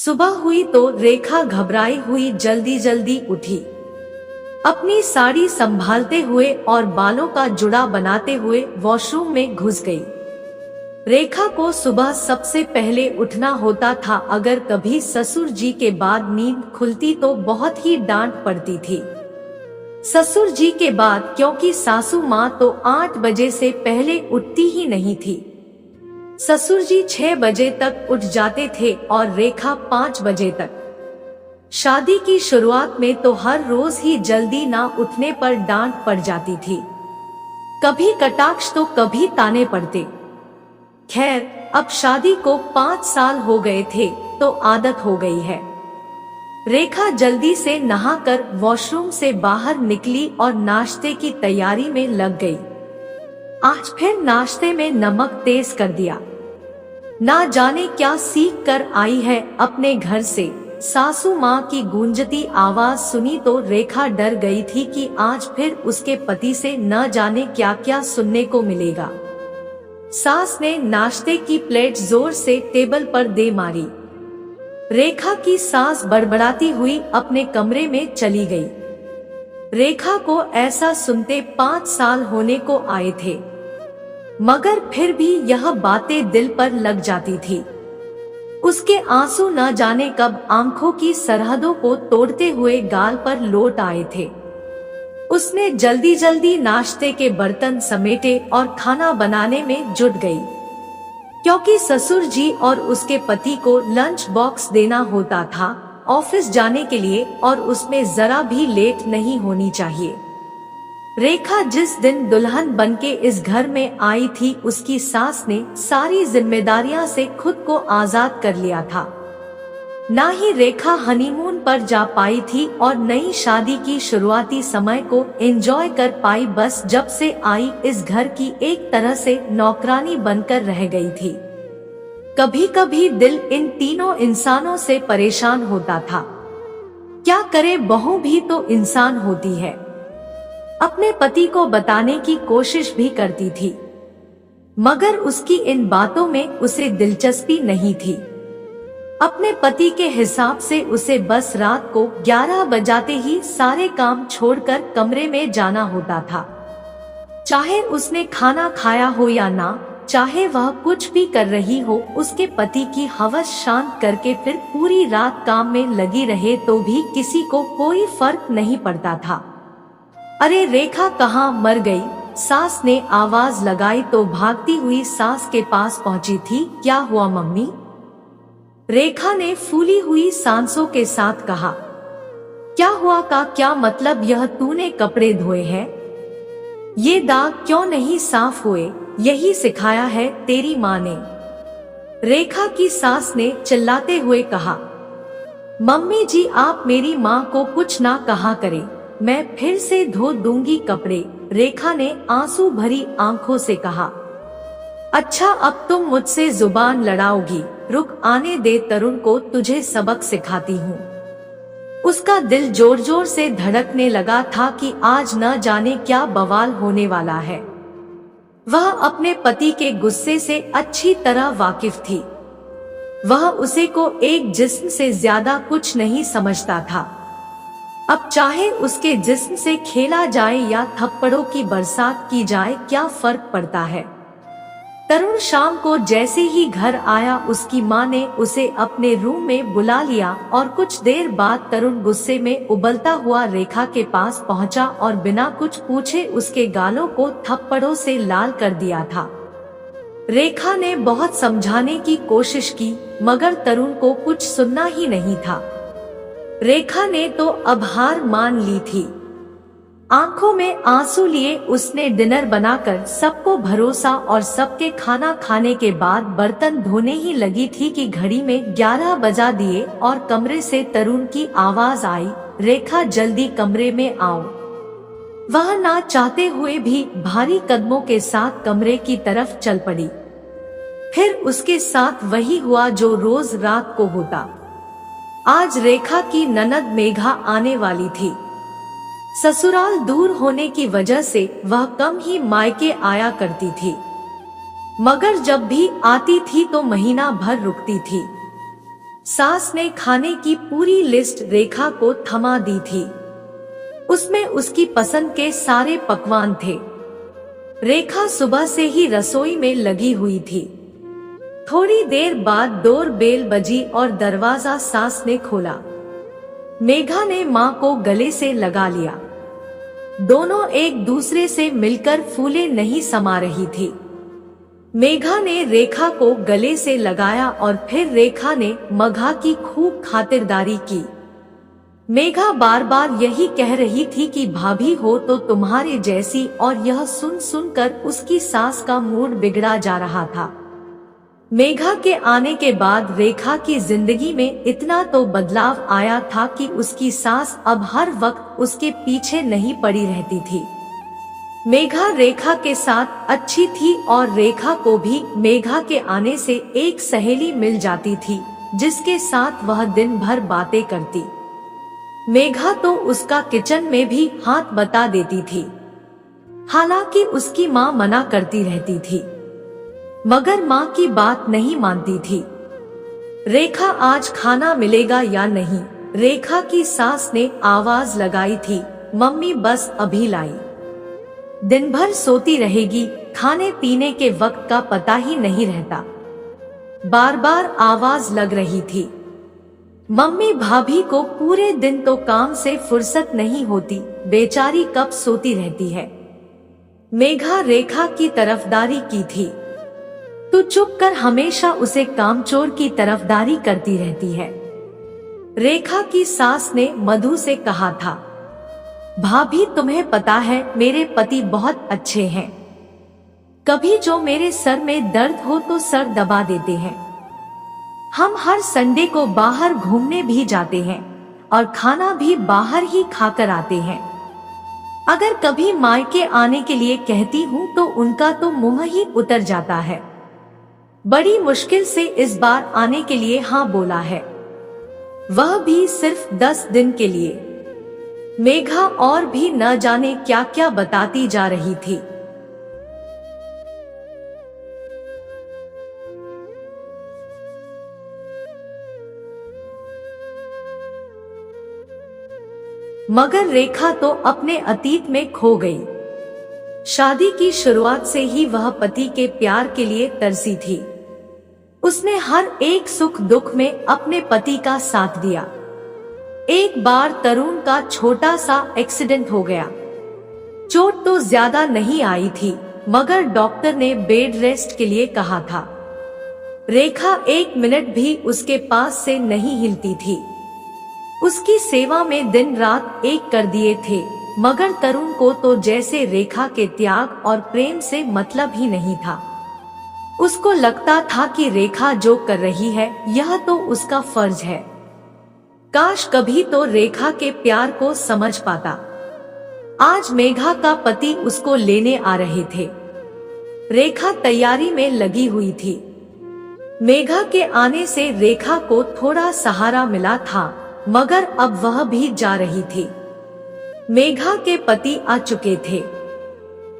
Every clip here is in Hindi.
सुबह हुई तो रेखा घबराई हुई जल्दी जल्दी उठी। अपनी साड़ी संभालते हुए और बालों का जुड़ा बनाते हुए वॉशरूम में घुस गई। रेखा को सुबह सबसे पहले उठना होता था। अगर कभी ससुर जी के बाद नींद खुलती तो बहुत ही डांट पड़ती थी। ससुर जी के बाद, क्योंकि सासू माँ तो 8 बजे से पहले उठती ही नहीं थी। ससुर जी 6 बजे तक उठ जाते थे और रेखा 5 बजे तक। शादी की शुरुआत में तो हर रोज ही जल्दी ना उठने पर डांट पड़ जाती थी। कभी कटाक्ष तो कभी ताने पड़ते। खैर, अब शादी को 5 साल हो गए थे तो आदत हो गई है। रेखा जल्दी से नहाकर वॉशरूम से बाहर निकली और नाश्ते की तैयारी में लग गई। आज फिर नाश्ते में नमक तेज कर दिया। ना जाने क्या सीख कर आई है अपने घर से। सासू माँ की गूंजती आवाज सुनी तो रेखा डर गई थी कि आज फिर उसके पति से न जाने क्या क्या सुनने को मिलेगा। सास ने नाश्ते की प्लेट जोर से टेबल पर दे मारी। रेखा की सास बड़बड़ाती हुई अपने कमरे में चली गई। रेखा को ऐसा सुनते 5 साल होने को आए थे, मगर फिर भी यह बातें दिल पर लग जाती थी। उसके आंसू न जाने कब आंखों की सरहदों को तोड़ते हुए गाल पर लौट आए थे। उसने जल्दी जल्दी नाश्ते के बर्तन समेटे और खाना बनाने में जुट गई, क्योंकि ससुर जी और उसके पति को लंच बॉक्स देना होता था ऑफिस जाने के लिए, और उसमें जरा भी लेट नहीं होनी चाहिए। रेखा जिस दिन दुल्हन बनके इस घर में आई थी, उसकी सास ने सारी जिम्मेदारियां से खुद को आजाद कर लिया था। ना ही रेखा हनीमून पर जा पाई थी और नई शादी की शुरुआती समय को एंजॉय कर पाई। बस जब से आई इस घर की एक तरह से नौकरानी बनकर रह गई थी। कभी कभी दिल इन तीनों इंसानों से परेशान होता था। क्या करे, बहू भी तो इंसान होती है। अपने पति को बताने की कोशिश भी करती थी, मगर उसकी इन बातों में उसे दिलचस्पी नहीं थी। अपने पति के हिसाब से उसे बस रात को 11 बजाते ही सारे काम छोड़कर कमरे में जाना होता था। चाहे उसने खाना खाया हो या ना, चाहे वह कुछ भी कर रही हो, उसके पति की हवस शांत करके फिर पूरी रात काम में लगी रहे तो भी किसी को कोई फर्क नहीं पड़ता था। अरे रेखा कहाँ मर गई? सास ने आवाज लगाई तो भागती हुई सास के पास पहुंची थी। क्या हुआ मम्मी? रेखा ने फूली हुई सांसों के साथ कहा। क्या हुआ का क्या मतलब? यह तूने कपड़े धोए हैं? ये दाग क्यों नहीं साफ हुए? यही सिखाया है तेरी माँ ने? रेखा की सास ने चिल्लाते हुए कहा। मम्मी जी, आप मेरी माँ को कुछ ना कहा करें, मैं फिर से धो दूंगी कपड़े, रेखा ने आंसू भरी आंखों से कहा। अच्छा, अब तुम मुझसे जुबान लड़ाओगी? रुक, आने दे तरुण को, तुझे सबक सिखाती हूँ। उसका दिल जोर जोर से धड़कने लगा था कि आज न जाने क्या बवाल होने वाला है। वह अपने पति के गुस्से से अच्छी तरह वाकिफ थी। वह उसे को एक जिस्म से ज्यादा कुछ नहीं समझता था। अब चाहे उसके जिस्म से खेला जाए या थप्पड़ों की बरसात की जाए, क्या फर्क पड़ता है। तरुण शाम को जैसे ही घर आया, उसकी माँ ने उसे अपने रूम में बुला लिया और कुछ देर बाद तरुण गुस्से में उबलता हुआ रेखा के पास पहुंचा और बिना कुछ पूछे उसके गालों को थप्पड़ों से लाल कर दिया था। रेखा ने बहुत समझाने की कोशिश की, मगर तरुण को कुछ सुनना ही नहीं था। रेखा ने तो अब हार मान ली थी। आंखों में आंसू लिए उसने डिनर बनाकर सबको भरोसा और सबके खाना खाने के बाद बर्तन धोने ही लगी थी कि घड़ी में 11 बजा दिए और कमरे से तरुण की आवाज आई। रेखा, जल्दी कमरे में आओ। वह ना चाहते हुए भी भारी कदमों के साथ कमरे की तरफ चल पड़ी। फिर उसके साथ वही हुआ जो रोज रात को होता। आज रेखा की ननद मेघा आने वाली थी। ससुराल दूर होने की वजह से वह कम ही मायके आया करती थी, मगर जब भी आती थी तो महीना भर रुकती थी। सास ने खाने की पूरी लिस्ट रेखा को थमा दी थी। उसमें उसकी पसंद के सारे पकवान थे। रेखा सुबह से ही रसोई में लगी हुई थी। थोड़ी देर बाद डोरबेल बजी और दरवाजा सास ने खोला। मेघा ने माँ को गले से लगा लिया। दोनों एक दूसरे से मिलकर फूले नहीं समा रही थी। मेघा ने रेखा को गले से लगाया और फिर रेखा ने मघा की खूब खातिरदारी की। मेघा बार बार यही कह रही थी कि भाभी हो तो तुम्हारे जैसी, और यह सुन सुनकर उसकी सास का मूड बिगड़ा जा रहा था। मेघा के आने के बाद रेखा की जिंदगी में इतना तो बदलाव आया था कि उसकी सास अब हर वक्त उसके पीछे नहीं पड़ी रहती थी। मेघा रेखा के साथ अच्छी थी और रेखा को भी मेघा के आने से एक सहेली मिल जाती थी जिसके साथ वह दिन भर बातें करती। मेघा तो उसका किचन में भी हाथ बता देती थी। हालांकि उसकी माँ मना करती रहती थी, मगर माँ की बात नहीं मानती थी। रेखा आज खाना मिलेगा या नहीं, रेखा की सास ने आवाज लगाई थी। मम्मी बस अभी लाई। दिन भर सोती रहेगी, खाने पीने के वक्त का पता ही नहीं रहता। बार बार आवाज लग रही थी। मम्मी भाभी को पूरे दिन तो काम से फुर्सत नहीं होती, बेचारी कब सोती रहती है। मेघा रेखा की तरफदारी की थी। तू चुप कर, हमेशा उसे कामचोर की तरफदारी करती रहती है, रेखा की सास ने मधु से कहा था। भाभी तुम्हें पता है मेरे पति बहुत अच्छे हैं। कभी जो मेरे सर में दर्द हो तो सर दबा देते हैं। हम हर संडे को बाहर घूमने भी जाते हैं और खाना भी बाहर ही खाकर आते हैं। अगर कभी मायके आने के लिए कहती हूँ तो उनका तो मुंह ही उतर जाता है। बड़ी मुश्किल से इस बार आने के लिए हाँ बोला है, वह भी सिर्फ 10 दिन के लिए। मेघा और भी न जाने क्या क्या बताती जा रही थी। मगर रेखा तो अपने अतीत में खो गई। शादी की शुरुआत से ही वह पति के प्यार के लिए तरसी थी। उसने हर एक सुख दुख में अपने पति का साथ दिया। एक बार तरुण का छोटा सा एक्सीडेंट हो गया। चोट तो ज्यादा नहीं आई थी, मगर डॉक्टर ने बेड रेस्ट के लिए कहा था। रेखा 1 मिनट भी उसके पास से नहीं हिलती थी। उसकी सेवा में दिन रात एक कर दिए थे, मगर तरुण को तो जैसे रेखा के त्याग और प्रेम से मतलब ही नहीं था। उसको लगता था कि रेखा जो कर रही है यह तो उसका फर्ज है। काश कभी तो रेखा के प्यार को समझ पाता। आज मेघा का पति उसको लेने आ रहे थे। रेखा तैयारी में लगी हुई थी। मेघा के आने से रेखा को थोड़ा सहारा मिला था, मगर अब वह भी जा रही थी। मेघा के पति आ चुके थे।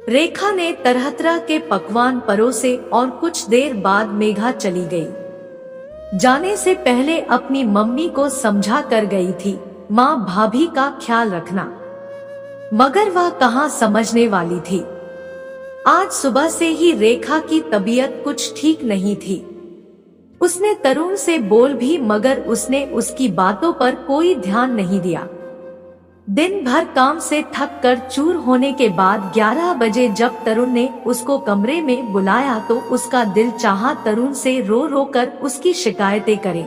रेखा ने तरह तरह के पकवान परोसे और कुछ देर बाद मेघा चली गई। जाने से पहले अपनी मम्मी को समझा कर गई थी, माँ भाभी का ख्याल रखना, मगर वह कहाँ समझने वाली थी। आज सुबह से ही रेखा की तबीयत कुछ ठीक नहीं थी। उसने तरुण से बोल भी, मगर उसने उसकी बातों पर कोई ध्यान नहीं दिया। दिन भर काम से थक कर चूर होने के बाद 11 बजे जब तरुण ने उसको कमरे में बुलाया तो उसका दिल चाहा तरुण से रो रो कर उसकी शिकायतें करे,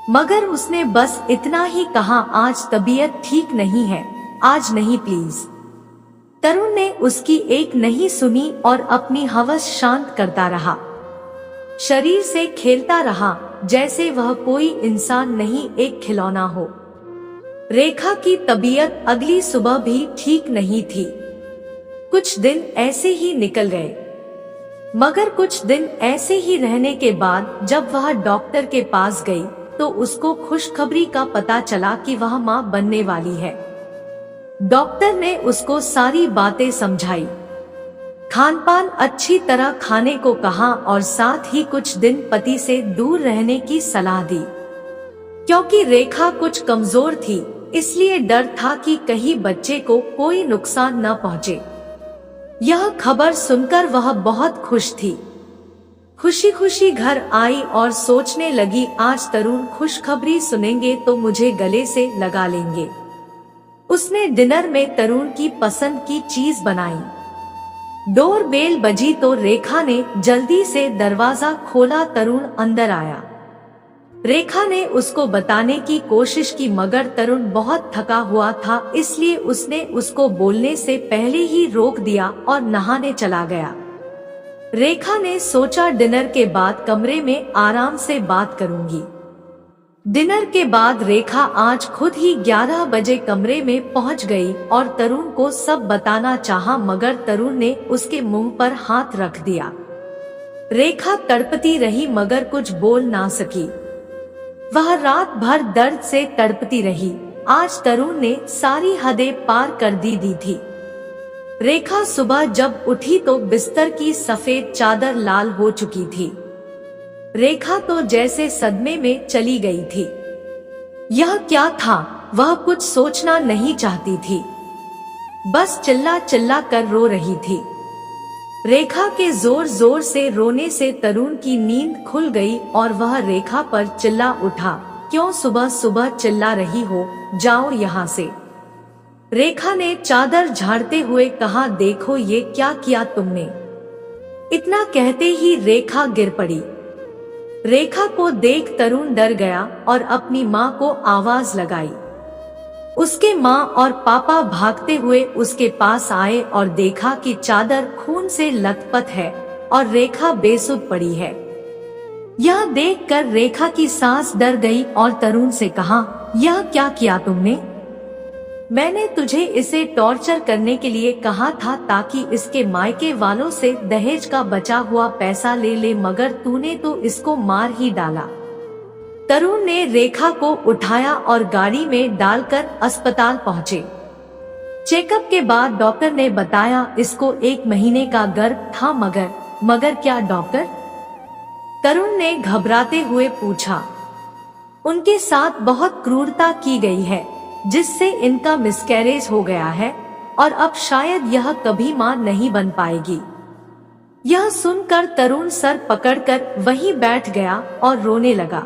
मगर उसने बस इतना ही कहा, आज तबीयत ठीक नहीं है, आज नहीं प्लीज। तरुण ने उसकी एक नहीं सुनी और अपनी हवस शांत करता रहा। शरीर से खेलता रहा जैसे वह कोई इंसान नहीं, एक खिलौना हो। रेखा की तबीयत अगली सुबह भी ठीक नहीं थी। कुछ दिन ऐसे ही निकल गए, मगर कुछ दिन ऐसे ही रहने के बाद जब वह डॉक्टर के पास गई तो उसको खुशखबरी का पता चला कि वह मां बनने वाली है। डॉक्टर ने उसको सारी बातें समझाई, खानपान अच्छी तरह खाने को कहा और साथ ही कुछ दिन पति से दूर रहने की सलाह दी। क्योंकि रेखा कुछ कमजोर थी, इसलिए डर था कि कहीं बच्चे को कोई नुकसान न पहुंचे। यह खबर सुनकर वह बहुत खुश थी। खुशी खुशी घर आई और सोचने लगी, आज तरुण खुशखबरी सुनेंगे तो मुझे गले से लगा लेंगे। उसने डिनर में तरुण की पसंद की चीज बनाई। डोर बेल बजी तो रेखा ने जल्दी से दरवाजा खोला। तरुण अंदर आया। रेखा ने उसको बताने की कोशिश की, मगर तरुण बहुत थका हुआ था, इसलिए उसने उसको बोलने से पहले ही रोक दिया और नहाने चला गया। रेखा ने सोचा, डिनर के बाद कमरे में आराम से बात करूंगी। डिनर के बाद रेखा आज खुद ही 11 बजे कमरे में पहुंच गई और तरुण को सब बताना चाहा, मगर तरुण ने उसके मुंह पर हाथ रख दिया। रेखा तड़पती रही मगर कुछ बोल ना सकी। वह रात भर दर्द से तड़पती रही। आज तरुण ने सारी हदें पार कर दी थी। रेखा सुबह जब उठी तो बिस्तर की सफेद चादर लाल हो चुकी थी। रेखा तो जैसे सदमे में चली गई थी। यह क्या था, वह कुछ सोचना नहीं चाहती थी, बस चिल्ला चिल्ला कर रो रही थी। रेखा के जोर जोर से रोने से तरुण की नींद खुल गई और वह रेखा पर चिल्ला उठा, क्यों सुबह सुबह चिल्ला रही हो, जाओ यहाँ से। रेखा ने चादर झाड़ते हुए कहा, देखो ये क्या किया तुमने। इतना कहते ही रेखा गिर पड़ी। रेखा को देख तरुण डर गया और अपनी माँ को आवाज लगाई। उसके माँ और पापा भागते हुए उसके पास आए और देखा कि चादर खून से लथपथ है और रेखा बेसुध पड़ी है। यह देखकर रेखा की सांस डर गई और तरुण से कहा, यह क्या किया तुमने। मैंने तुझे इसे टॉर्चर करने के लिए कहा था ताकि इसके मायके वालों से दहेज का बचा हुआ पैसा ले ले, मगर तूने तो इसको मार ही डाला। तरुण ने रेखा को उठाया और गाड़ी में डालकर अस्पताल पहुंचे। चेकअप के बाद डॉक्टर ने बताया इसको 1 महीने का गर्भ था। मगर क्या डॉक्टर? तरुण ने घबराते हुए पूछा। उनके साथ बहुत क्रूरता की गई है, जिससे इनका मिसकैरेज हो गया है और अब शायद यह कभी मां नहीं बन पाएगी। यह सुनकर तरुण सर पकड़कर वहीं बैठ गया और रोने लगा।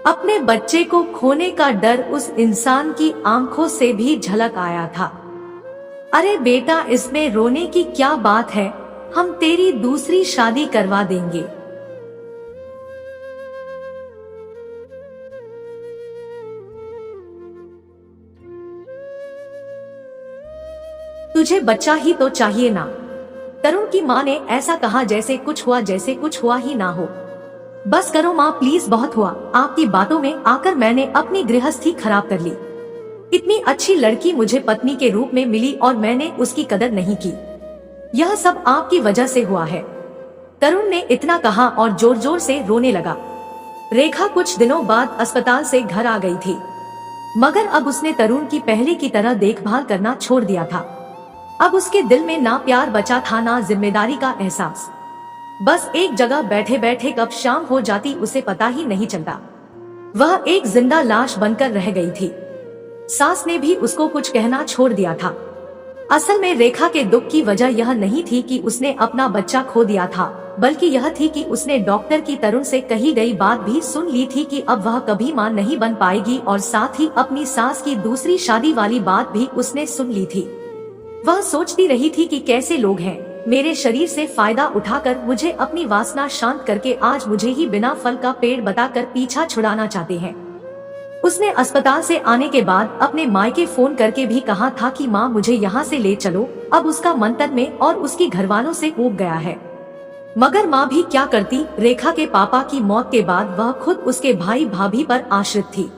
अपने बच्चे को खोने का डर उस इंसान की आंखों से भी झलक आया था। अरे बेटा, इसमें रोने की क्या बात है, हम तेरी दूसरी शादी करवा देंगे। तुझे बच्चा ही तो चाहिए ना। तरुण की माँ ने ऐसा कहा जैसे कुछ हुआ ही ना हो। बस करो माँ प्लीज, बहुत हुआ। आपकी बातों में आकर मैंने अपनी गृहस्थी खराब कर ली। इतनी अच्छी लड़की मुझे पत्नी के रूप में मिली और मैंने उसकी कदर नहीं की। यह सब आपकी वजह से हुआ है। तरुण ने इतना कहा और जोर जोर से रोने लगा। रेखा कुछ दिनों बाद अस्पताल से घर आ गई थी, मगर अब उसने तरुण की पहले की तरह देखभाल करना छोड़ दिया था। अब उसके दिल में ना प्यार बचा था, ना जिम्मेदारी का एहसास। बस एक जगह बैठे बैठे कब शाम हो जाती उसे पता ही नहीं चलता। वह एक जिंदा लाश बनकर रह गई थी। सास ने भी उसको कुछ कहना छोड़ दिया था। असल में रेखा के दुख की वजह यह नहीं थी कि उसने अपना बच्चा खो दिया था, बल्कि यह थी कि उसने डॉक्टर की तरुण से कही गई बात भी सुन ली थी कि अब वह कभी मां नहीं बन पाएगी, और साथ ही अपनी सास की दूसरी शादी वाली बात भी उसने सुन ली थी। वह सोचती रही थी कि कैसे लोग हैं, मेरे शरीर से फायदा उठाकर मुझे अपनी वासना शांत करके आज मुझे ही बिना फल का पेड़ बताकर पीछा छुड़ाना चाहते हैं। उसने अस्पताल से आने के बाद अपने मायके फोन करके भी कहा था कि माँ मुझे यहाँ से ले चलो। अब उसका मन तन में और उसकी घरवालों से ऊब गया है। मगर माँ भी क्या करती, रेखा के पापा की मौत के बाद वह खुद उसके भाई भाभी पर आश्रित थी।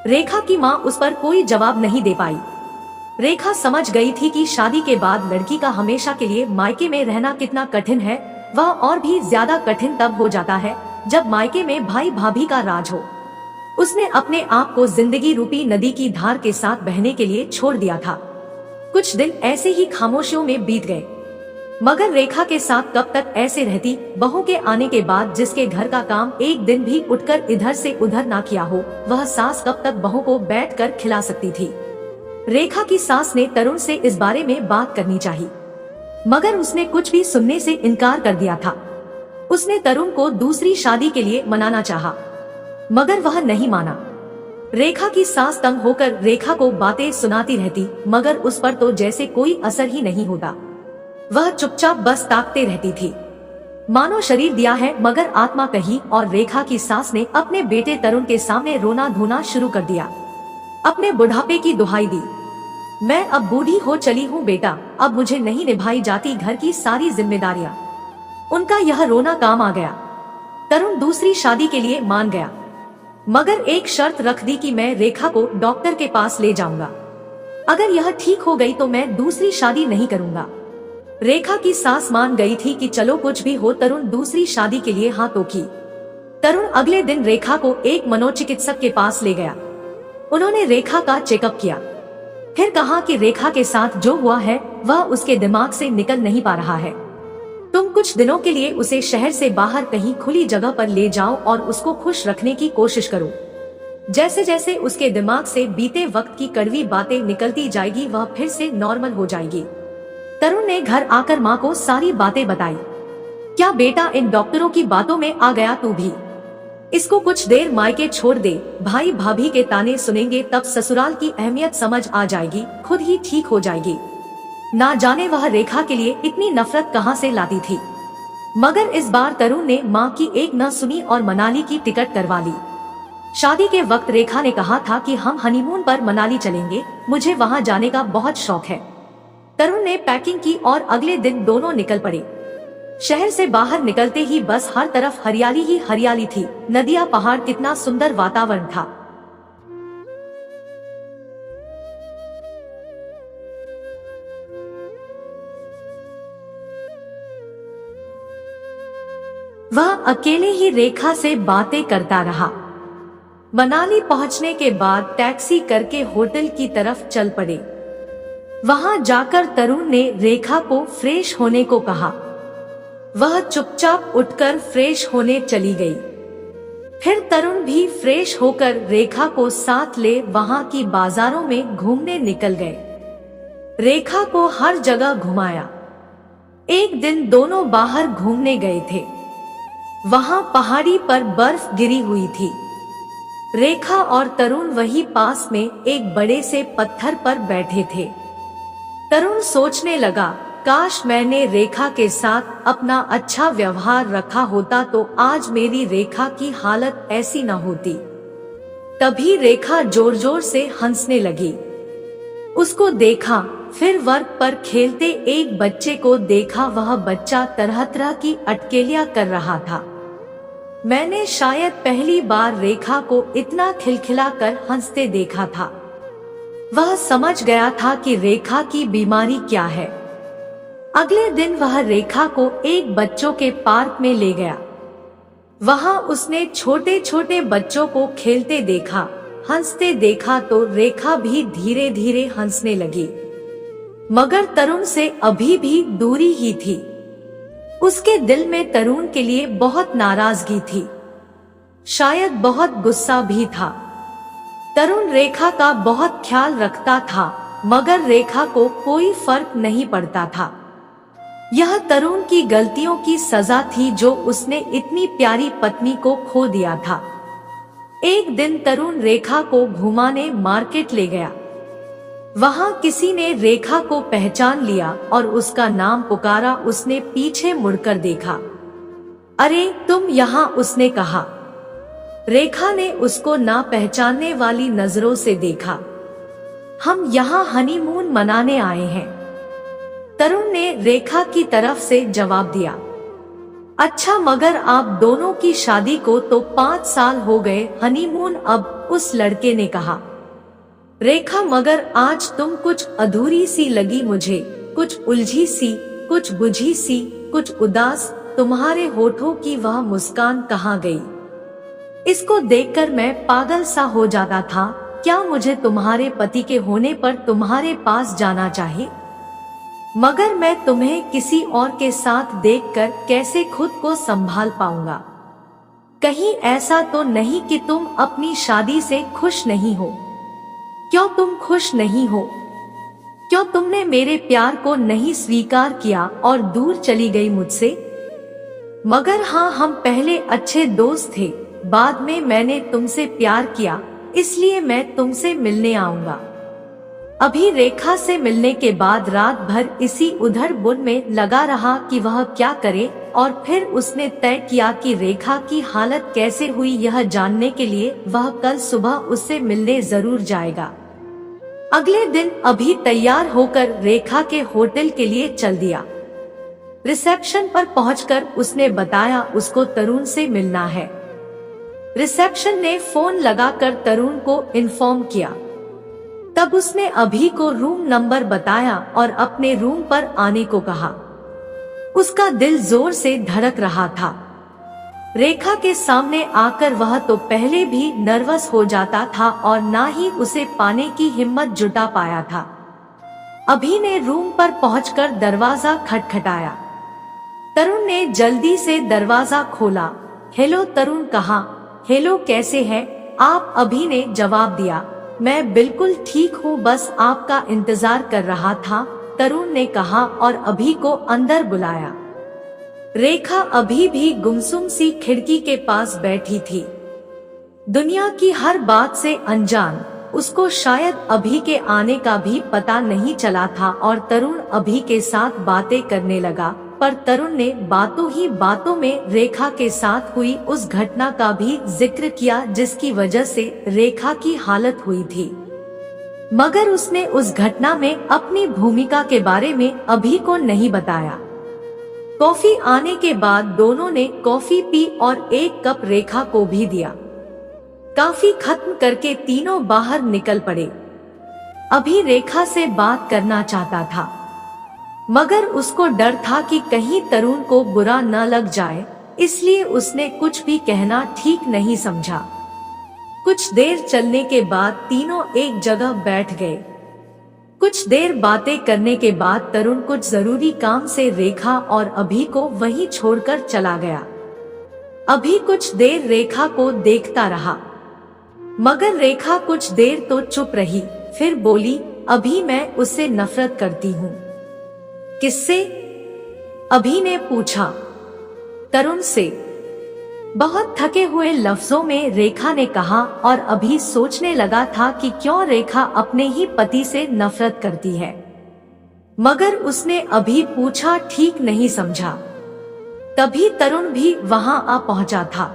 रेखा की माँ उस पर कोई जवाब नहीं दे पाई। रेखा समझ गई थी कि शादी के बाद लड़की का हमेशा के लिए मायके में रहना कितना कठिन है। वह और भी ज्यादा कठिन तब हो जाता है जब मायके में भाई भाभी का राज हो। उसने अपने आप को जिंदगी रूपी नदी की धार के साथ बहने के लिए छोड़ दिया था। कुछ दिन ऐसे ही खामोशियों में बीत गए। मगर रेखा के साथ कब तक ऐसे रहती। बहू के आने के बाद जिसके घर का काम एक दिन भी उठकर इधर से उधर ना किया हो, वह सास कब तक बहू को बैठकर खिला सकती थी। रेखा की सास ने तरुण से इस बारे में बात करनी चाहिए, मगर उसने कुछ भी सुनने से इनकार कर दिया था। उसने तरुण को दूसरी शादी के लिए मनाना चाहा, मगर वह नहीं माना। रेखा की सास तंग होकर रेखा को बातें सुनाती रहती, मगर उस पर तो जैसे कोई असर ही नहीं होता। वह चुपचाप बस ताकते रहती थी, मानो शरीर दिया है मगर आत्मा कहीं। और रेखा की सास ने अपने बेटे तरुण के सामने रोना धोना शुरू कर दिया, अपने बुढ़ापे की दुहाई दी। मैं अब बूढ़ी हो चली हूँ बेटा, अब मुझे नहीं निभाई जाती घर की सारी जिम्मेदारियां। उनका यह रोना काम आ गया। तरुण दूसरी शादी के लिए मान गया, मगर एक शर्त रख दी कि मैं रेखा को डॉक्टर के पास ले जाऊंगा। अगर यह ठीक हो गई तो मैं दूसरी शादी नहीं करूंगा। रेखा की सास मान गई थी कि चलो कुछ भी हो, तरुण दूसरी शादी के लिए हाँ तो की। तरुण अगले दिन रेखा को एक मनोचिकित्सक के पास ले गया। उन्होंने रेखा का चेकअप किया, फिर कहा कि रेखा के साथ जो हुआ है वह उसके दिमाग से निकल नहीं पा रहा है। तुम कुछ दिनों के लिए उसे शहर से बाहर कहीं खुली जगह पर ले जाओ और उसको खुश रखने की कोशिश करो। जैसे जैसे उसके दिमाग से बीते वक्त की कड़वी बातें निकलती जाएगी, वह फिर से नॉर्मल हो जाएगी। तरुण ने घर आकर माँ को सारी बातें बताई। क्या बेटा, इन डॉक्टरों की बातों में आ गया तू भी? इसको कुछ देर मायके छोड़ दे, भाई भाभी के ताने सुनेंगे तब ससुराल की अहमियत समझ आ जाएगी, खुद ही ठीक हो जाएगी। ना जाने वह रेखा के लिए इतनी नफरत कहाँ से लाती थी। मगर इस बार तरुण ने माँ की एक न सुनी और मनाली की टिकट करवा ली। शादी के वक्त रेखा ने कहा था कि हम हनीमून पर मनाली चलेंगे, मुझे वहाँ जाने का बहुत शौक है। तरुण ने पैकिंग की और अगले दिन दोनों निकल पड़े। शहर से बाहर निकलते ही बस हर तरफ हरियाली ही हरियाली थी, नदियां, पहाड़, कितना सुंदर वातावरण था। वह अकेले ही रेखा से बातें करता रहा। मनाली पहुंचने के बाद टैक्सी करके होटल की तरफ चल पड़े। वहां जाकर तरुण ने रेखा को फ्रेश होने को कहा। वह चुपचाप उठकर फ्रेश होने चली गई। फिर तरुण भी फ्रेश होकर रेखा को साथ ले वहां की बाजारों में घूमने निकल गए। रेखा को हर जगह घुमाया। एक दिन दोनों बाहर घूमने गए थे। वहां पहाड़ी पर बर्फ गिरी हुई थी। रेखा और तरुण वहीं पास में एक बड़े से पत्थर पर बैठे थे। तरुण सोचने लगा, काश मैंने रेखा के साथ अपना अच्छा व्यवहार रखा होता तो आज मेरी रेखा की हालत ऐसी न होती। तभी रेखा जोर जोर से हंसने लगी। उसको देखा, फिर वर्क पर खेलते एक बच्चे को देखा। वह बच्चा तरह तरह की अटकेलियां कर रहा था। मैंने शायद पहली बार रेखा को इतना खिलखिला कर हंसते देखा था। वह समझ गया था कि रेखा की बीमारी क्या है। अगले दिन वह रेखा को एक बच्चों के पार्क में ले गया। वहां उसने छोटे छोटे बच्चों को खेलते देखा, हंसते देखा तो रेखा भी धीरे धीरे हंसने लगी। मगर तरुण से अभी भी दूरी ही थी। उसके दिल में तरुण के लिए बहुत नाराजगी थी, शायद बहुत गुस्सा भी था। तरुण रेखा का बहुत ख्याल रखता था, मगर रेखा को कोई फर्क नहीं पड़ता था। यह तरुण की गलतियों की सजा थी जो उसने इतनी प्यारी पत्नी को खो दिया था। एक दिन तरुण रेखा को घुमाने मार्केट ले गया। वहां किसी ने रेखा को पहचान लिया और उसका नाम पुकारा। उसने पीछे मुड़कर देखा। अरे तुम यहाँ, उसने कहा। रेखा ने उसको ना पहचानने वाली नजरों से देखा। हम यहाँ हनीमून मनाने आए हैं, तरुण ने रेखा की तरफ से जवाब दिया। अच्छा, मगर आप दोनों की शादी को तो 5 साल हो गए, हनीमून अब, उस लड़के ने कहा। रेखा, मगर आज तुम कुछ अधूरी सी लगी मुझे, कुछ उलझी सी, कुछ बुझी सी, कुछ उदास। तुम्हारे होठों की वह मुस्कान कहाँ गई? इसको देखकर मैं पागल सा हो जाता था। क्या मुझे तुम्हारे पति के होने पर तुम्हारे पास जाना चाहिए? मगर मैं तुम्हें किसी और के साथ देखकर कैसे खुद को संभाल पाऊंगा। कहीं ऐसा तो नहीं कि तुम अपनी शादी से खुश नहीं हो? क्यों तुम खुश नहीं हो? क्यों तुमने मेरे प्यार को नहीं स्वीकार किया और दूर चली गई मुझसे? मगर हाँ, हम पहले अच्छे दोस्त थे, बाद में मैंने तुमसे प्यार किया, इसलिए मैं तुमसे मिलने आऊंगा। अभी रेखा से मिलने के बाद रात भर इसी उधर बुन में लगा रहा कि वह क्या करे, और फिर उसने तय किया कि रेखा की हालत कैसे हुई यह जानने के लिए वह कल सुबह उससे मिलने जरूर जाएगा। अगले दिन अभी तैयार होकर रेखा के होटल के लिए चल दिया। रिसेप्शन पर पहुंचकर उसने बताया उसको तरुण से मिलना है। रिसेप्शन ने फोन लगाकर तरुण को इन्फॉर्म किया। तब उसने अभी को रूम नंबर बताया और अपने रूम पर आने को कहा। उसका दिल जोर से धड़क रहा था। रेखा के सामने आकर वह तो पहले भी नर्वस हो जाता था और ना ही उसे पाने की हिम्मत जुटा पाया था। अभी ने रूम पर पहुंचकर दरवाजा खटखटाया। तरुण ने जल्दी से दरवाजा खोला। हेलो तरुण कहा। हेलो, कैसे हैं आप? अभी ने जवाब दिया। मैं बिल्कुल ठीक हूँ, बस आपका इंतजार कर रहा था, तरुण ने कहा और अभी को अंदर बुलाया। रेखा अभी भी गुमसुम सी खिड़की के पास बैठी थी, दुनिया की हर बात से अनजान। उसको शायद अभी के आने का भी पता नहीं चला था और तरुण अभी के साथ बातें करने लगा, पर तरुण ने बातों ही बातों में रेखा के साथ हुई उस घटना का भी जिक्र किया जिसकी वजह से रेखा की हालत हुई थी। मगर उसने उस घटना में अपनी भूमिका के बारे में अभी को नहीं बताया। कॉफी आने के बाद दोनों ने कॉफी पी और एक कप रेखा को भी दिया। कॉफी खत्म करके तीनों बाहर निकल पड़े। अभी रेखा से बात करना चाहता था, मगर उसको डर था कि कहीं तरुण को बुरा न लग जाए, इसलिए उसने कुछ भी कहना ठीक नहीं समझा। कुछ देर चलने के बाद तीनों एक जगह बैठ गए। कुछ देर बातें करने के बाद तरुण कुछ जरूरी काम से रेखा और अभी को वहीं छोड़कर चला गया। अभी कुछ देर रेखा को देखता रहा, मगर रेखा कुछ देर तो चुप रही, फिर बोली, अभी मैं उससे नफरत करती हूँ। किससे? अभी ने पूछा। तरुण से, बहुत थके हुए लफ्जों में रेखा ने कहा और अभी सोचने लगा था कि क्यों रेखा अपने ही पति से नफरत करती है, मगर उसने अभी पूछा ठीक नहीं समझा। तभी तरुण भी वहां आ पहुंचा था।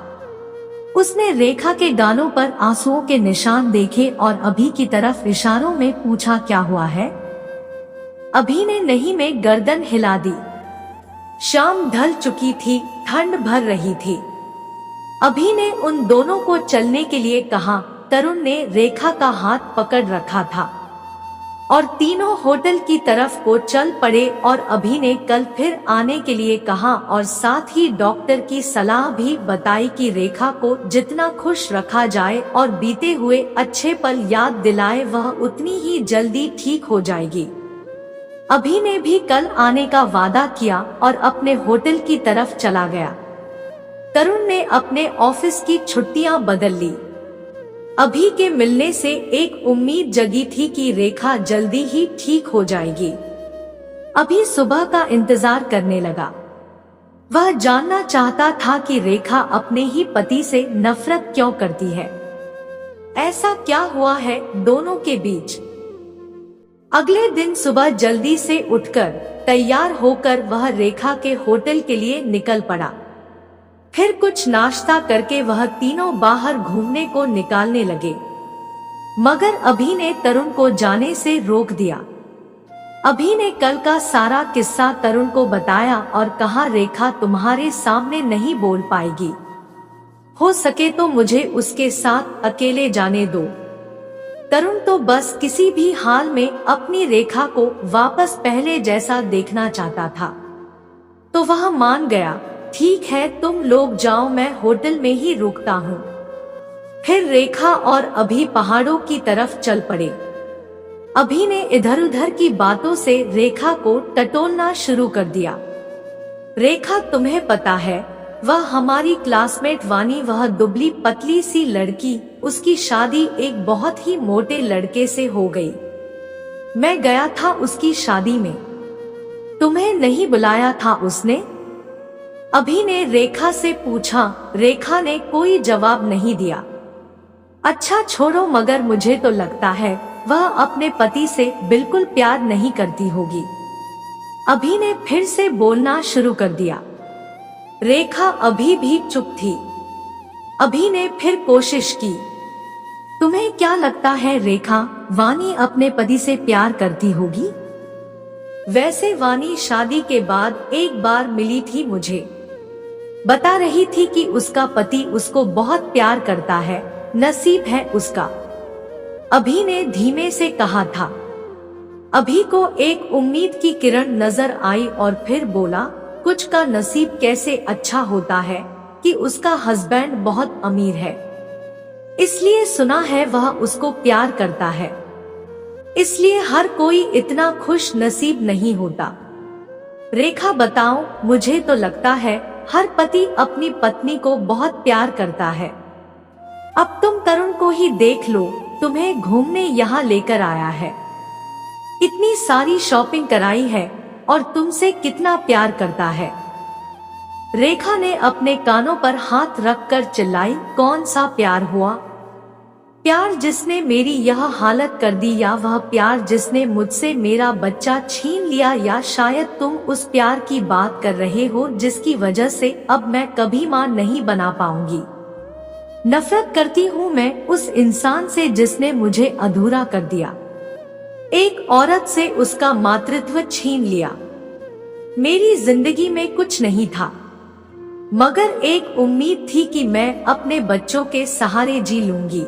उसने रेखा के गालों पर आंसुओं के निशान देखे और अभी की तरफ इशारों में पूछा, क्या हुआ है? अभी ने नहीं में गर्दन हिला दी। शाम ढल चुकी थी, ठंड भर रही थी। अभी ने उन दोनों को चलने के लिए कहा। तरुण ने रेखा का हाथ पकड़ रखा था और तीनों होटल की तरफ को चल पड़े और अभी ने कल फिर आने के लिए कहा और साथ ही डॉक्टर की सलाह भी बताई कि रेखा को जितना खुश रखा जाए और बीते हुए अच्छे पल याद दिलाए वह उतनी ही जल्दी ठीक हो जाएगी। अभी ने भी कल आने का वादा किया और अपने होटल की तरफ चला गया। तरुण ने अपने ऑफिस की छुट्टियां बदल ली। अभी के मिलने से एक उम्मीद जगी थी कि रेखा जल्दी ही ठीक हो जाएगी। अभी सुबह का इंतजार करने लगा। वह जानना चाहता था कि रेखा अपने ही पति से नफरत क्यों करती है। ऐसा क्या हुआ है दोनों के बीच? अगले दिन सुबह जल्दी से उठकर तैयार होकर वह रेखा के होटल के लिए निकल पड़ा। फिर कुछ नाश्ता करके वह तीनों बाहर घूमने को निकालने लगे, मगर अभी ने तरुण को जाने से रोक दिया। अभी ने कल का सारा किस्सा तरुण को बताया और कहा, रेखा तुम्हारे सामने नहीं बोल पाएगी, हो सके तो मुझे उसके साथ अकेले जाने दो। तरुण तो बस किसी भी हाल में अपनी रेखा को वापस पहले जैसा देखना चाहता था, तो वह मान गया। ठीक है, तुम लोग जाओ, मैं होटल में ही रुकता हूँ। फिर रेखा और अभी पहाड़ों की तरफ चल पड़े। अभी ने इधर उधर की बातों से रेखा को टटोलना शुरू कर दिया। रेखा, तुम्हें पता है, वह हमारी क्लासमेट वानी, वह दुबली पतली सी लड़की, उसकी शादी एक बहुत ही मोटे लड़के से हो गई। मैं गया था उसकी शादी में। तुम्हें नहीं बुलाया था उसने? अभी ने रेखा से पूछा। रेखा ने कोई जवाब नहीं दिया। अच्छा छोड़ो, मगर मुझे तो लगता है वह अपने पति से बिल्कुल प्यार नहीं करती होगी। अभी ने फिर से बोलना शुरू कर दिया। रेखा अभी भी चुप थी। अभी ने फिर कोशिश की। तुम्हें क्या लगता है रेखा, वानी अपने पति से प्यार करती होगी? वैसे वानी शादी के बाद एक बार मिली थी मुझे। बता रही थी कि उसका पति उसको बहुत प्यार करता है, नसीब है उसका। अभी ने धीमे से कहा था। अभी को एक उम्मीद की किरण नजर आई और फिर बोला, कुछ का नसीब कैसे अच्छा होता है कि उसका हस्बैंड बहुत अमीर है, इसलिए सुना है वह उसको प्यार करता है। इसलिए हर कोई इतना खुश नसीब नहीं होता। रेखा बताओ, मुझे तो लगता है हर पति अपनी पत्नी को बहुत प्यार करता है। अब तुम तरुण को ही देख लो, तुम्हें घूमने यहाँ लेकर आया है, इतनी सारी शॉपिंग कराई है और तुमसे कितना प्यार करता है। रेखा ने अपने कानों पर हाथ रखकर चिल्लाई, कौन सा प्यार हुआ? प्यार जिसने मेरी यह हालत कर दी, या वह प्यार जिसने मुझसे मेरा बच्चा छीन लिया, या शायद तुम उस प्यार की बात कर रहे हो जिसकी वजह से अब मैं कभी मां नहीं बना पाऊंगी। नफरत करती हूँ मैं उस इंसान से जिसने मुझे अधूरा कर दिया, एक औरत से उसका मातृत्व छीन लिया। मेरी जिंदगी में कुछ नहीं था, मगर एक उम्मीद थी कि मैं अपने बच्चों के सहारे जी लूंगी,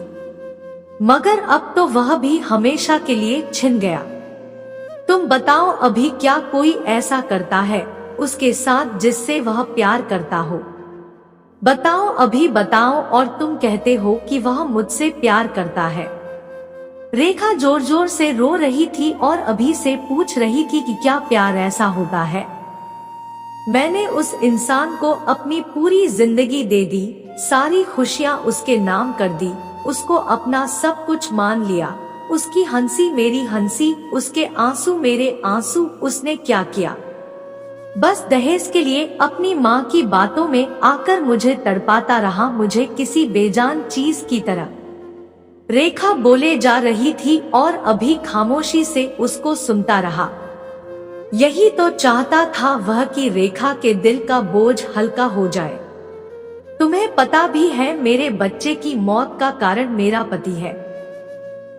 मगर अब तो वह भी हमेशा के लिए छिन गया। तुम बताओ, अभी क्या कोई ऐसा करता है उसके साथ जिससे वह प्यार करता हो? बताओ अभी, बताओ। और तुम कहते हो कि वह मुझसे प्यार करता है। रेखा जोर जोर से रो रही थी और अभी से पूछ रही थी कि क्या प्यार ऐसा होता है? मैंने उस इंसान को अपनी पूरी जिंदगी दे दी, सारी खुशियां उसके नाम कर दी, उसको अपना सब कुछ मान लिया। उसकी हंसी मेरी हंसी, उसके आंसू मेरे आंसू। उसने क्या किया? बस दहेज के लिए अपनी माँ की बातों में आकर मुझे तड़पाता रहा, मुझे किसी बेजान चीज की तरह। रेखा बोले जा रही थी और अभी खामोशी से उसको सुनता रहा। यही तो चाहता था वह कि रेखा के दिल का बोझ हल्का हो जाए। तुम्हें पता भी है मेरे बच्चे की मौत का कारण मेरा पति है,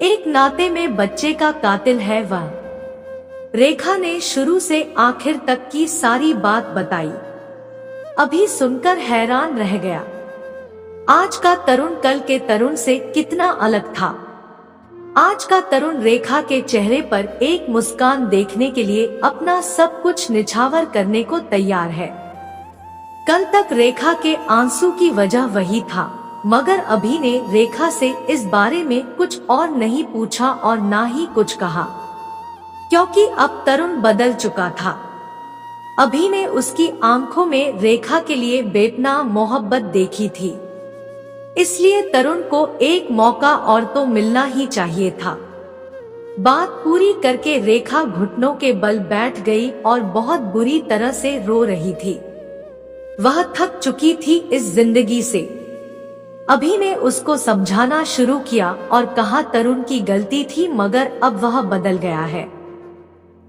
एक नाते में बच्चे का कातिल है वह। रेखा ने शुरू से आखिर तक की सारी बात बताई। अभी सुनकर हैरान रह गया। आज का तरुण कल के तरुण से कितना अलग था। आज का तरुण रेखा के चेहरे पर एक मुस्कान देखने के लिए अपना सब कुछ निछावर करने को तैयार है। कल तक रेखा के आंसू की वजह वही था, मगर अभी ने रेखा से इस बारे में कुछ और नहीं पूछा और ना ही कुछ कहा, क्योंकि अब तरुण बदल चुका था। अभी ने उसकी आंखों में रेखा के लिए बेपनाह मोहब्बत देखी थी, इसलिए तरुण को एक मौका और तो मिलना ही चाहिए था। बात पूरी करके रेखा घुटनों के बल बैठ गई और बहुत बुरी तरह से रो रही थी। वह थक चुकी थी इस जिंदगी से। अभी ने उसको समझाना शुरू किया और कहा, तरुण की गलती थी, मगर अब वह बदल गया है।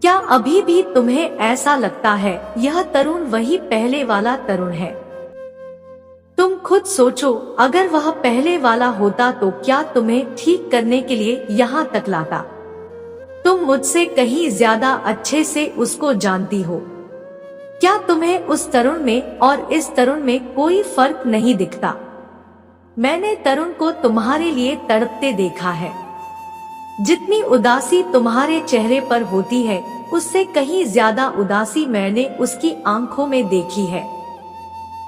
क्या अभी भी तुम्हें ऐसा लगता है यह तरुण वही पहले वाला तरुण है? तुम खुद सोचो, अगर वह पहले वाला होता तो क्या तुम्हें ठीक करने के लिए यहाँ तक लाता? तुम मुझसे कहीं ज्यादा अच्छे से उसको जानती हो। क्या तुम्हें उस तरुण में और इस तरुण में कोई फर्क नहीं दिखता? मैंने तरुण को तुम्हारे लिए तड़पते देखा है। जितनी उदासी तुम्हारे चेहरे पर होती है, उससे कहीं ज्यादा उदासी मैंने उसकी आंखों में देखी है।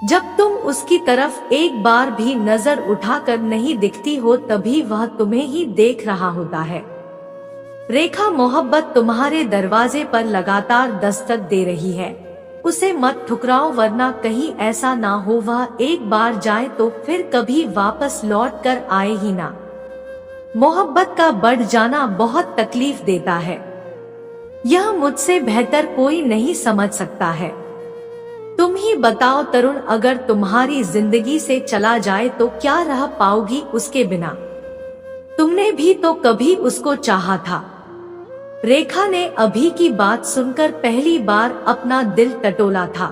जब तुम उसकी तरफ एक बार भी नजर उठाकर नहीं दिखती हो, तभी वह तुम्हें ही देख रहा होता है। रेखा, मोहब्बत तुम्हारे दरवाजे पर लगातार दस्तक दे रही है। उसे मत ठुकराओ, वरना कहीं ऐसा ना हो वह एक बार जाए तो फिर कभी वापस लौट कर आए ही ना। मोहब्बत का बढ़ जाना बहुत तकलीफ देता है। यह मुझसे बेहतर कोई नहीं समझ सकता है। तुम ही बताओ तरुण, अगर तुम्हारी जिंदगी से चला जाए तो क्या रह पाओगी उसके बिना? तुमने भी तो कभी उसको चाहा था। रेखा ने अभी की बात सुनकर पहली बार अपना दिल टटोला था।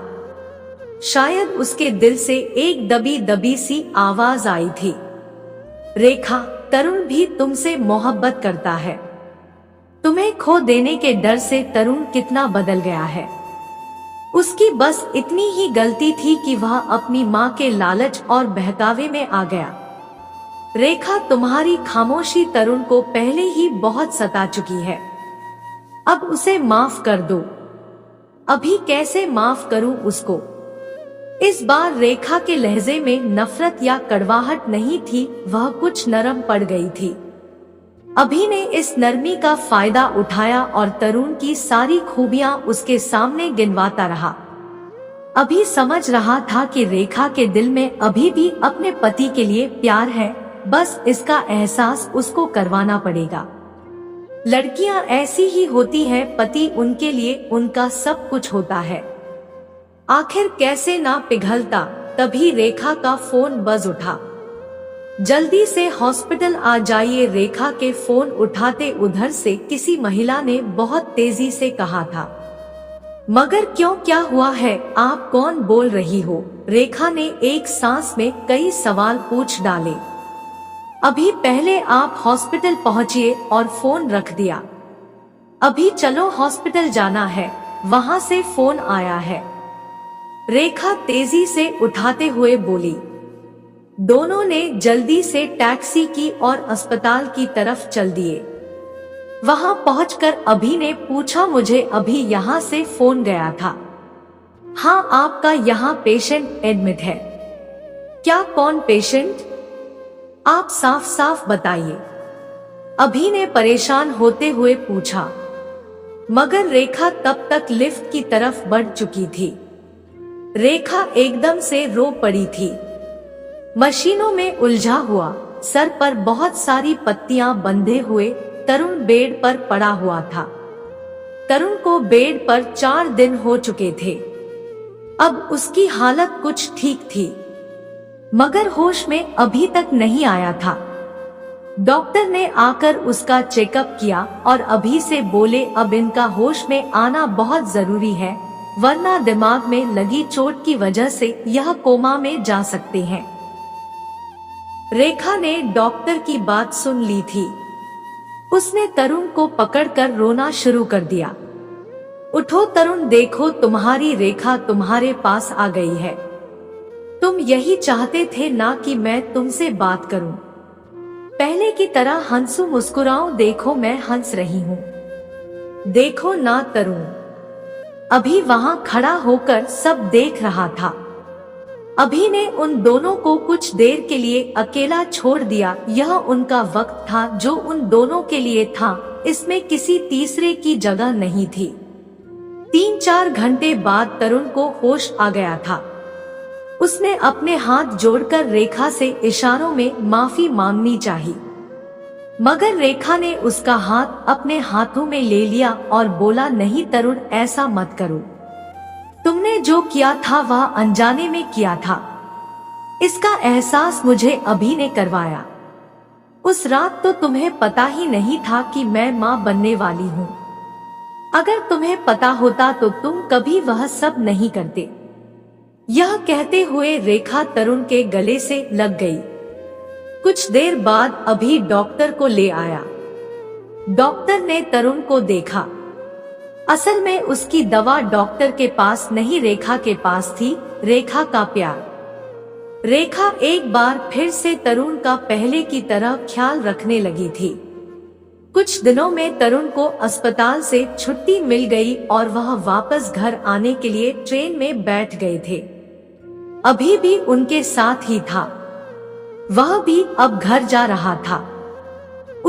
शायद उसके दिल से एक दबी दबी सी आवाज आई थी, रेखा, तरुण भी तुमसे मोहब्बत करता है। तुम्हें खो देने के डर से तरुण कितना बदल गया है। उसकी बस इतनी ही गलती थी कि वह अपनी माँ के लालच और बहकावे में आ गया। रेखा, तुम्हारी खामोशी तरुण को पहले ही बहुत सता चुकी है। अब उसे माफ कर दो। अभी कैसे माफ करूं उसको? इस बार रेखा के लहजे में नफरत या कड़वाहट नहीं थी, वह कुछ नरम पड़ गई थी। अभी ने इस नरमी का फायदा उठाया और तरुण की सारी खूबियां उसके सामने गिनवाता रहा। अभी समझ रहा था कि रेखा के दिल में अभी भी अपने पति के लिए प्यार है, बस इसका एहसास उसको करवाना पड़ेगा। लड़कियां ऐसी ही होती हैं, पति उनके लिए उनका सब कुछ होता है। आखिर कैसे ना पिघलता। तभी रेखा का फोन बज उठा। जल्दी से हॉस्पिटल आ जाइए। रेखा के फोन उठाते उधर से किसी महिला ने बहुत तेजी से कहा था। मगर क्यों, क्या हुआ है? आप कौन बोल रही हो? रेखा ने एक सांस में कई सवाल पूछ डाले। अभी पहले आप हॉस्पिटल पहुंचिए और फोन रख दिया। अभी चलो, हॉस्पिटल जाना है, वहां से फोन आया है। रेखा तेजी से उठाते हुए बोली। दोनों ने जल्दी से टैक्सी की और अस्पताल की तरफ चल दिए। वहां पहुंचकर अभी ने पूछा, मुझे अभी यहाँ से फोन गया था। हाँ, आपका यहाँ पेशेंट एडमिट है। क्या? कौन पेशेंट? आप साफ साफ बताइए, अभी ने परेशान होते हुए पूछा। मगर रेखा तब तक लिफ्ट की तरफ बढ़ चुकी थी। रेखा एकदम से रो पड़ी थी। मशीनों में उलझा हुआ, सर पर बहुत सारी पत्तियां बंधे हुए तरुण बेड पर पड़ा हुआ था। तरुण को बेड पर 4 दिन हो चुके थे। अब उसकी हालत कुछ ठीक थी, मगर होश में अभी तक नहीं आया था। डॉक्टर ने आकर उसका चेकअप किया और अभी से बोले, अब इनका होश में आना बहुत जरूरी है, वरना दिमाग में लगी चोट की वजह से यह कोमा में जा सकते हैं। रेखा ने डॉक्टर की बात सुन ली थी। उसने तरुण को पकड़कर रोना शुरू कर दिया। उठो तरुण, देखो तुम्हारी रेखा तुम्हारे पास आ गई है। तुम यही चाहते थे ना कि मैं तुमसे बात करूं? पहले की तरह हंसू मुस्कुराऊं? देखो मैं हंस रही हूं, देखो ना तरुण। अभी वहां खड़ा होकर सब देख रहा था। अभी ने उन दोनों को कुछ देर के लिए अकेला छोड़ दिया। यह उनका वक्त था जो उन दोनों के लिए था, इसमें किसी तीसरे की जगह नहीं थी। 3-4 घंटे बाद तरुण को होश आ गया था। उसने अपने हाथ जोड़कर रेखा से इशारों में माफी मांगनी चाहिए, मगर रेखा ने उसका हाथ अपने हाथों में ले लिया और बोला, नहीं तरुण, ऐसा मत करो। तुमने जो किया था वह अनजाने में किया था। इसका एहसास मुझे अभी ने करवाया। उस रात तो तुम्हें पता ही नहीं था कि मैं माँ बनने वाली हूँ। अगर तुम्हें पता होता तो तुम कभी वह सब नहीं करते। यह कहते हुए रेखा तरुण के गले से लग गई। कुछ देर बाद अभी डॉक्टर को ले आया। डॉक्टर ने तरुण को देखा। असल में उसकी दवा डॉक्टर के पास नहीं, रेखा के पास थी। रेखा का प्यार। रेखा एक बार फिर से तरुण का पहले की तरह ख्याल रखने लगी थी। कुछ दिनों में तरुण को अस्पताल से छुट्टी मिल गई और वह वापस घर आने के लिए ट्रेन में बैठ गए थे। अभी भी उनके साथ ही था। वह भी अब घर जा रहा था।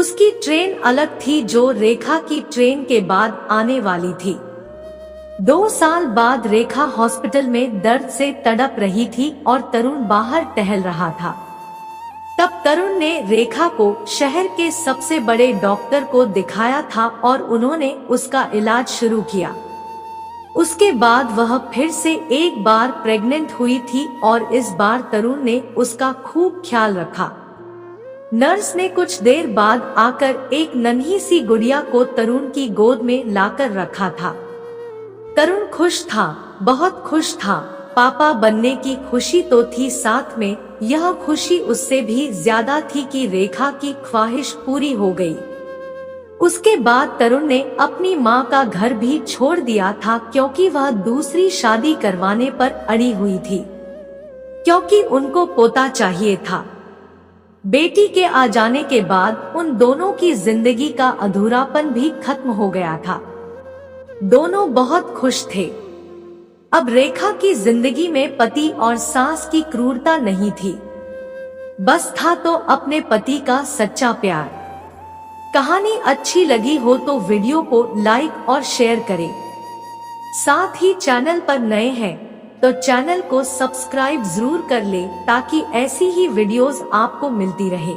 उसकी ट्रेन अलग थी जो रेखा की ट्रेन के बाद आने वाली थी। 2 साल बाद रेखा हॉस्पिटल में दर्द से तड़प रही थी और तरुण बाहर टहल रहा था। तब तरुण ने रेखा को शहर के सबसे बड़े डॉक्टर को दिखाया था और उन्होंने उसका इलाज शुरू किया। उसके बाद वह फिर से एक बार प्रेग्नेंट हुई थी और इस बार तरुण ने उसका खूब ख्याल रखा। नर्स ने कुछ देर बाद आकर एक नन्ही सी गुड़िया को तरुण की गोद में लाकर रखा था। तरुण खुश था, बहुत खुश था। पापा बनने की खुशी तो थी, साथ में यह खुशी उससे भी ज्यादा थी कि रेखा की ख्वाहिश पूरी हो गई। उसके बाद तरुण ने अपनी माँ का घर भी छोड़ दिया था क्योंकि वह दूसरी शादी करवाने पर अड़ी हुई थी, क्योंकि उनको पोता चाहिए था। बेटी के आ जाने के बाद उन दोनों की जिंदगी का अधूरापन भी खत्म हो गया था। दोनों बहुत खुश थे। अब रेखा की जिंदगी में पति और सास की क्रूरता नहीं थी, बस था तो अपने पति का सच्चा प्यार। कहानी अच्छी लगी हो तो वीडियो को लाइक और शेयर करें। साथ ही चैनल पर नए हैं तो चैनल को सब्सक्राइब जरूर कर ले ताकि ऐसी ही वीडियोस आपको मिलती रहे।